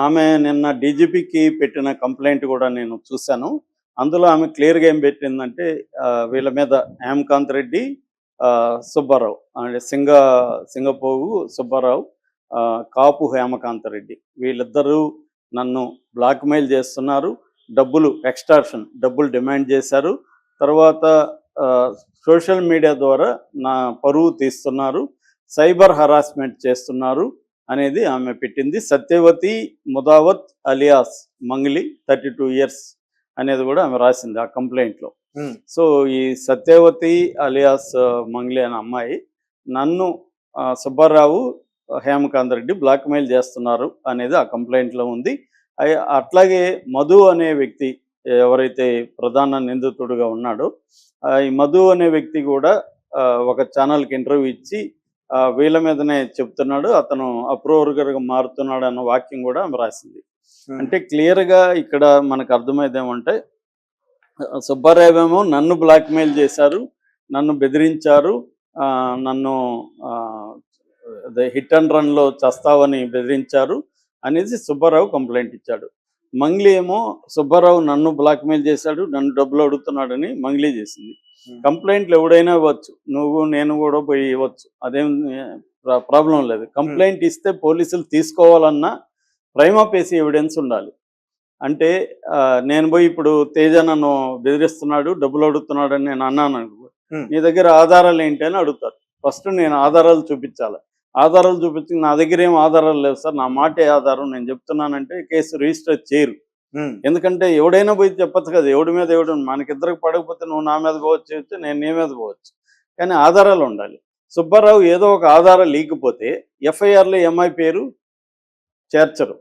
ఆమె నిన్న డీజీపీకి పెట్టిన కంప్లెయింట్ కూడా నేను చూశాను. అందులో ఆమె క్లియర్‌గా ఏం పెట్టిందంటే వీళ్ళ మీద హేమకాంత్ రెడ్డి, సుబ్బారావు అంటే సింగపోగు సుబ్బారావు, కాపు హేమకాంత్ రెడ్డి వీళ్ళిద్దరూ నన్ను బ్లాక్‌మెయిల్ చేస్తున్నారు. డబ్బులు డిమాండ్ చేశారు. తర్వాత సోషల్ మీడియా ద్వారా నా పరువు తీస్తున్నారు. సైబర్ హరాస్మెంట్ చేస్తున్నారు అనేది ఆమె పెట్టింది. సత్యవతి ముదావత్ అలియాస్ మంగ్లీ 32 ఇయర్స్ అనేది కూడా ఆమె రాసింది ఆ కంప్లైంట్లో. సో ఈ సత్యవతి అలియాస్ మంగ్లీ అనే అమ్మాయి నన్ను సుబ్బారావు, హేమకాంత్ రెడ్డి బ్లాక్మెయిల్ చేస్తున్నారు అనేది ఆ కంప్లైంట్లో ఉంది. అట్లాగే మధు అనే వ్యక్తి ఎవరైతే ప్రధాన నిందితుడుగా ఉన్నాడో ఈ మధు అనే వ్యక్తి కూడా ఒక ఛానల్కి ఇంటర్వ్యూ ఇచ్చి వీళ్ళ మీదనే చెప్తున్నాడు, అతను అప్రూవర్గా మారుతున్నాడు అన్న వాక్యం కూడా ఆమె రాసింది. అంటే క్లియర్గా ఇక్కడ మనకు అర్థమైంది ఏమంటే సుబ్బారావు ఏమో నన్ను బ్లాక్మెయిల్ చేశారు, నన్ను బెదిరించారు, నన్ను హిట్ అండ్ రన్లో చస్తావని బెదిరించారు అనేది సుబ్బారావు కంప్లైంట్ ఇచ్చాడు. మంగ్లీ ఏమో సుబ్బారావు నన్ను బ్లాక్మెయిల్ చేశాడు, నన్ను డబ్బులు అడుగుతున్నాడని మంగ్లీ చేసింది. కంప్లైంట్లు ఎవడైనా ఇవ్వచ్చు, నువ్వు నేను కూడా పోయి ఇవ్వచ్చు, అదేం ప్రాబ్లం లేదు. కంప్లైంట్ ఇస్తే పోలీసులు తీసుకోవాలన్నా ప్రైమా ఫేసి ఎవిడెన్స్ ఉండాలి. అంటే నేను పోయి ఇప్పుడు తేజ నన్ను బెదిరిస్తున్నాడు, డబ్బులు అడుగుతున్నాడు అని నేను అన్నాను అనుకో, నీ దగ్గర ఆధారాలు ఏంటి అని అడుగుతారు. ఫస్ట్ నేను ఆధారాలు చూపించాలి. ఆధారాలు చూపించి నా దగ్గర ఏం ఆధారాలు లేవు సార్, నా మాటే ఆధారం, నేను చెప్తున్నానంటే కేసు రిజిస్టర్ చేయరు. ఎందుకంటే ఎవడైనా పోయి చెప్పచ్చు కదా, ఎవడి మీద మనకిద్దరికి పడకపోతే నువ్వు నా మీద పోవచ్చు, నేను నీ మీద పోవచ్చు, కానీ ఆధారాలు ఉండాలి. సుబ్బారావు ఏదో ఒక ఆధారం లేకపోతే ఎఫ్ఐఆర్లో ఎంఐ పేరు చేర్చరు.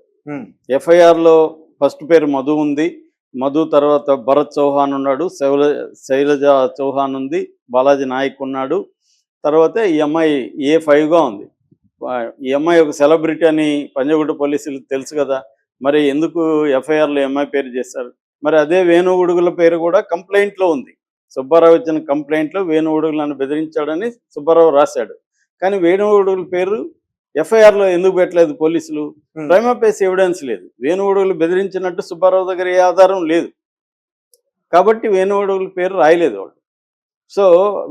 ఎఫ్ఐఆర్లో ఫస్ట్ పేరు మధు ఉంది, మధు తర్వాత భరత్ చౌహాన్ ఉన్నాడు, శైలజ చౌహాన్ ఉంది, బాలాజీ నాయక్ ఉన్నాడు, తర్వాత ఈ అమ్మాయి A5గా ఉంది. ఈ అమ్మాయి ఒక సెలబ్రిటీ అని పంజగుట్ట పోలీసులకు తెలుసు కదా, మరి ఎందుకు ఎఫ్ఐఆర్లో ఎంఐ పేరు చేశారు? మరి అదే వేణు ఉడుగుల పేరు కూడా కంప్లైంట్లో ఉంది. సుబ్బారావు ఇచ్చిన కంప్లైంట్లో వేణు ఉడుగులు నన్ను బెదిరించాడని సుబ్బారావు రాశాడు, కానీ వేణు ఉడుగుల పేరు ఎఫ్ఐఆర్లో ఎందుకు పెట్టలేదు పోలీసులు? ప్రైమా ఫేసి ఎవిడెన్స్ లేదు. వేణు ఉడుగులు బెదిరించినట్టు సుబ్బారావు దగ్గర ఏ ఆధారం లేదు, కాబట్టి వేణు ఉడుగుల పేరు రాయలేదు వాళ్ళు. సో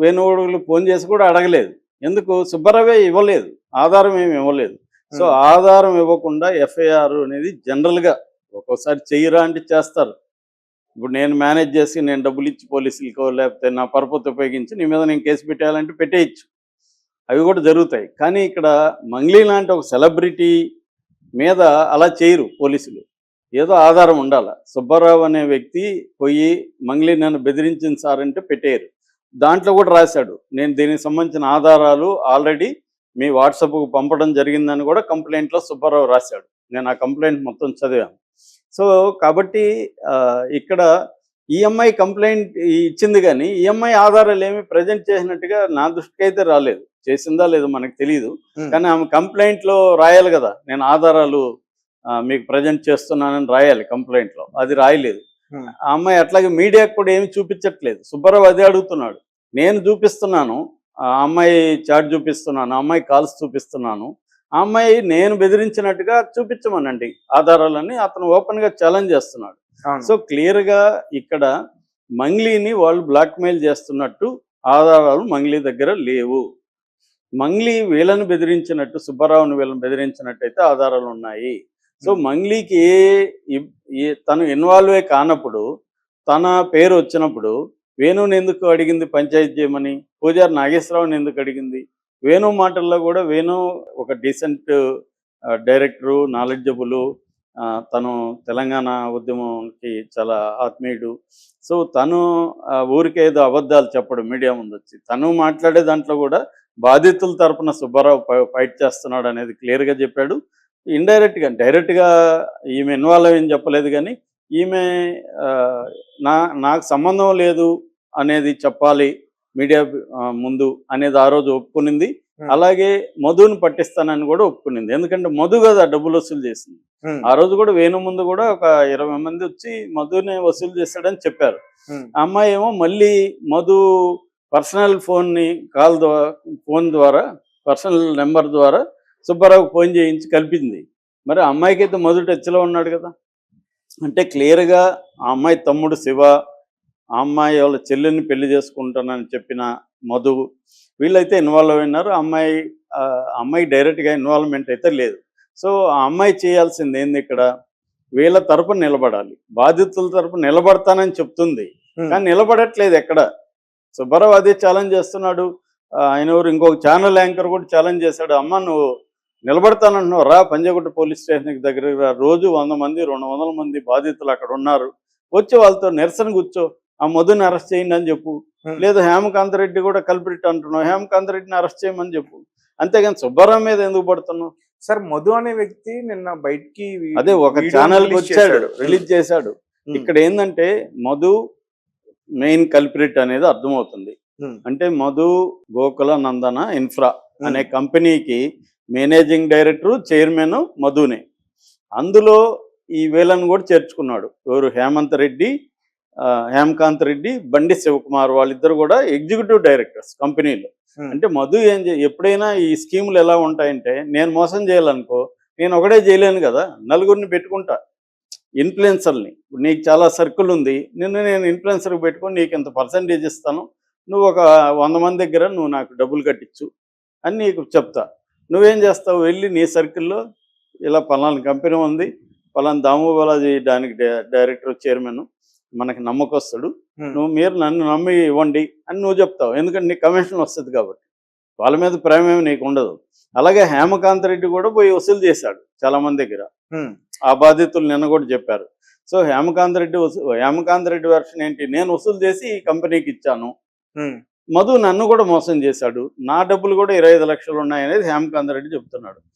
వేణు ఉడుగులు ఫోన్ చేసి కూడా అడగలేదు, ఎందుకు? సుబ్బారావే ఇవ్వలేదు, ఆధారం ఏమి ఇవ్వలేదు. సో ఆధారం ఇవ్వకుండా ఎఫ్ఐఆర్ అనేది జనరల్గా ఒక్కోసారి చెయ్యరా అంటే చేస్తారు. ఇప్పుడు నేను మేనేజ్ చేసి నేను డబ్బులు ఇచ్చి పోలీసులకో లేకపోతే నా పరపతి ఉపయోగించి నీ మీద నేను కేసు పెట్టేయాలంటే పెట్టేయచ్చు, అవి కూడా జరుగుతాయి. కానీ ఇక్కడ మంగ్లీ లాంటి ఒక సెలబ్రిటీ మీద అలా చేయరు పోలీసులు, ఏదో ఆధారం ఉండాలి. సుబ్బారావు అనే వ్యక్తి పోయి మంగ్లీ నన్ను బెదిరించింది సార్ అంటే పెట్టేయరు. దాంట్లో కూడా రాశాడు, నేను దీనికి సంబంధించిన ఆధారాలు ఆల్రెడీ మీ వాట్సాప్కు పంపడం జరిగిందని కూడా కంప్లైంట్లో సుబ్బారావు రాశాడు. నేను ఆ కంప్లైంట్ మొత్తం చదివాను. సో కాబట్టి ఇక్కడ ఈఎంఐ కంప్లైంట్ ఇచ్చింది, కానీ ఈఎంఐ ఆధారాలు ఏమి ప్రజెంట్ చేసినట్టుగా నా దృష్టికి అయితే రాలేదు. చేసిందా లేదో మనకు తెలియదు, కానీ ఆమె కంప్లైంట్లో రాయాలి కదా, నేను ఆధారాలు మీకు ప్రజెంట్ చేస్తున్నానని రాయాలి కంప్లైంట్లో, అది రాయలేదు. ఆ అమ్మాయి అట్లాగే మీడియాకు కూడా ఏమి చూపించట్లేదు. సుబ్బారావు అదే అడుగుతున్నాడు, నేను చూపిస్తున్నాను, ఆ అమ్మాయి చాట్ చూపిస్తున్నాను, ఆ అమ్మాయి కాల్స్ చూపిస్తున్నాను, ఆ అమ్మాయి నేను బెదిరించినట్టుగా చూపించమనండి ఆధారాలని అతను ఓపెన్గా ఛాలెంజ్ చేస్తున్నాడు. సో క్లియర్గా ఇక్కడ మంగ్లీని వాళ్ళు బ్లాక్మెయిల్ చేస్తున్నట్టు ఆధారాలు మంగ్లీ దగ్గర లేవు. మంగ్లీ వీళ్ళని బెదిరించినట్టు, సుబ్బారావుని వీళ్ళని బెదిరించినట్టయితే ఆధారాలు ఉన్నాయి. సో మంగ్లీకి తను ఇన్వాల్వే కానప్పుడు, తన పేరు వచ్చినప్పుడు వేణుని ఎందుకు అడిగింది పంచాయతీ చేయమని? పూజారి నాగేశ్వరరావుని ఎందుకు అడిగింది? వేణు మాటల్లో కూడా వేణు ఒక డీసెంట్ డైరెక్టరు, నాలెడ్జబుల్, తను తెలంగాణ ఉద్యమంకి చాలా ఆత్మీయుడు. సో తను ఊరికే ఏదో అబద్ధాలు చెప్పడు మీడియా ముందు వచ్చి, తను మాట్లాడే దాంట్లో కూడా బాధితుల తరపున సుబ్బారావు ఫైట్ చేస్తున్నాడు అనేది క్లియర్గా చెప్పాడు. డైరెక్ట్గా ఈమె ఇన్వాల్వ్ ఏం చెప్పలేదు, కానీ ఈమె నాకు సంబంధం లేదు అనేది చెప్పాలి మీడియా ముందు అనేది ఆ రోజు ఒప్పుకునింది. అలాగే మధుని పట్టిస్తానని కూడా ఒప్పుకునింది, ఎందుకంటే మధు కదా డబ్బులు వసూలు చేసింది. ఆ రోజు కూడా వేణు ముందు కూడా ఒక 20 మంది వచ్చి మధుని వసూలు చేశాడని చెప్పారు. ఆ అమ్మాయి ఏమో మళ్ళీ మధు పర్సనల్ ఫోన్ ద్వారా పర్సనల్ నెంబర్ ద్వారా సుబ్బారావుకు ఫోన్ చేయించి కలిపింది. మరి ఆ అమ్మాయికి అయితే మొదటి టచ్లో ఉన్నాడు కదా. అంటే క్లియర్గా ఆ అమ్మాయి తమ్ముడు శివ, ఆ అమ్మాయి వాళ్ళ చెల్లెల్ని పెళ్లి చేసుకుంటానని చెప్పిన మధు, వీళ్ళైతే ఇన్వాల్వ్ అయినారు. అమ్మాయి డైరెక్ట్గా ఇన్వాల్వ్మెంట్ అయితే లేదు. సో ఆ అమ్మాయి చేయాల్సింది ఏంది ఇక్కడ, వీళ్ళ తరపున నిలబడాలి, బాధితుల తరపున నిలబడతానని చెప్తుంది, కానీ నిలబడట్లేదు ఎక్కడ. సుబ్బారావు అదే ఛాలెంజ్ చేస్తున్నాడు. ఆయన ఎవరు ఇంకొక ఛానల్ యాంకర్ కూడా ఛాలెంజ్ చేశాడు, అమ్మ నువ్వు నిలబడతానంటున్నావు రా పంజాగుట్ట పోలీస్ స్టేషన్కి దగ్గరికి రా, రోజు 100 మంది 200 మంది బాధితులు అక్కడ ఉన్నారు, వచ్చి వాళ్ళతో నిరసన కూర్చో, ఆ మధుని అరెస్ట్ చేయండి అని చెప్పు. లేదు హేమకాంత్ రెడ్డి కూడా కల్పిట్ అంటున్నావు, హేమకాంత్ రెడ్డిని అరెస్ట్ చేయమని చెప్పు. అంతేగాని సుబ్బారావు మీద ఎందుకు పడుతున్నావు? సార్ మధు అనే వ్యక్తి నిన్న బయటికి అదే ఒక ఛానల్కి వచ్చాడు, రిలీజ్ చేశాడు. ఇక్కడ ఏంటంటే మధు మెయిన్ కల్పిట్ అనేది అర్థమవుతుంది. అంటే మధు గోకుల నందన ఇన్ఫ్రా అనే కంపెనీకి మేనేజింగ్ డైరెక్టర్, చైర్మన్ మధునే. అందులో ఈ వీళ్ళని కూడా చేర్చుకున్నాడు. ఎవరు, హేమకాంత్ రెడ్డి, బండి శివకుమార్, వాళ్ళిద్దరు కూడా ఎగ్జిక్యూటివ్ డైరెక్టర్స్ కంపెనీలో. అంటే మధు ఎప్పుడైనా ఈ స్కీములు ఎలా ఉంటాయంటే, నేను మోసం చేయాలనుకో నేను ఒకటే చేయలేను కదా, నలుగురిని పెట్టుకుంటా ఇన్ఫ్లుయెన్సర్ని. నీకు చాలా సర్కిల్ ఉంది, నేను ఇన్ఫ్లుయెన్సర్కి పెట్టుకొని నీకు ఇంత పర్సంటేజ్ ఇస్తాను, నువ్వు ఒక 100 మంది దగ్గర నువ్వు నాకు డబ్బులు కట్టించు అని నీకు చెప్తా. నువ్వేం చేస్తావు, వెళ్ళి నీ సర్కిల్లో ఇలా పలానా కంపెనీ ఉంది, పలానా దాము బాలాజీ దానికి డైరెక్టర్, చైర్మన్, మనకి నమ్మకొస్తాడు, మీరు నన్ను నమ్మి ఇవ్వండి అని నువ్వు చెప్తావు. ఎందుకంటే నీకు కమిషన్ వస్తుంది కాబట్టి, వాళ్ళ మీద ప్రేమ ఏమి నీకు ఉండదు. అలాగే హేమకాంత్ రెడ్డి కూడా పోయి వసూలు చేశాడు చాలా మంది దగ్గర. ఆ బాధితులు నిన్న కూడా చెప్పారు. సో హేమకాంత్ రెడ్డి వెర్షన్ ఏంటి, నేను వసూలు చేసి ఈ కంపెనీకి ఇచ్చాను, మధు నన్ను కూడా మోసం చేశాడు, నా డబ్బులు కూడా 25 లక్షలు ఉన్నాయనేది హేమకాంత్ రెడ్డి చెప్తున్నాడు.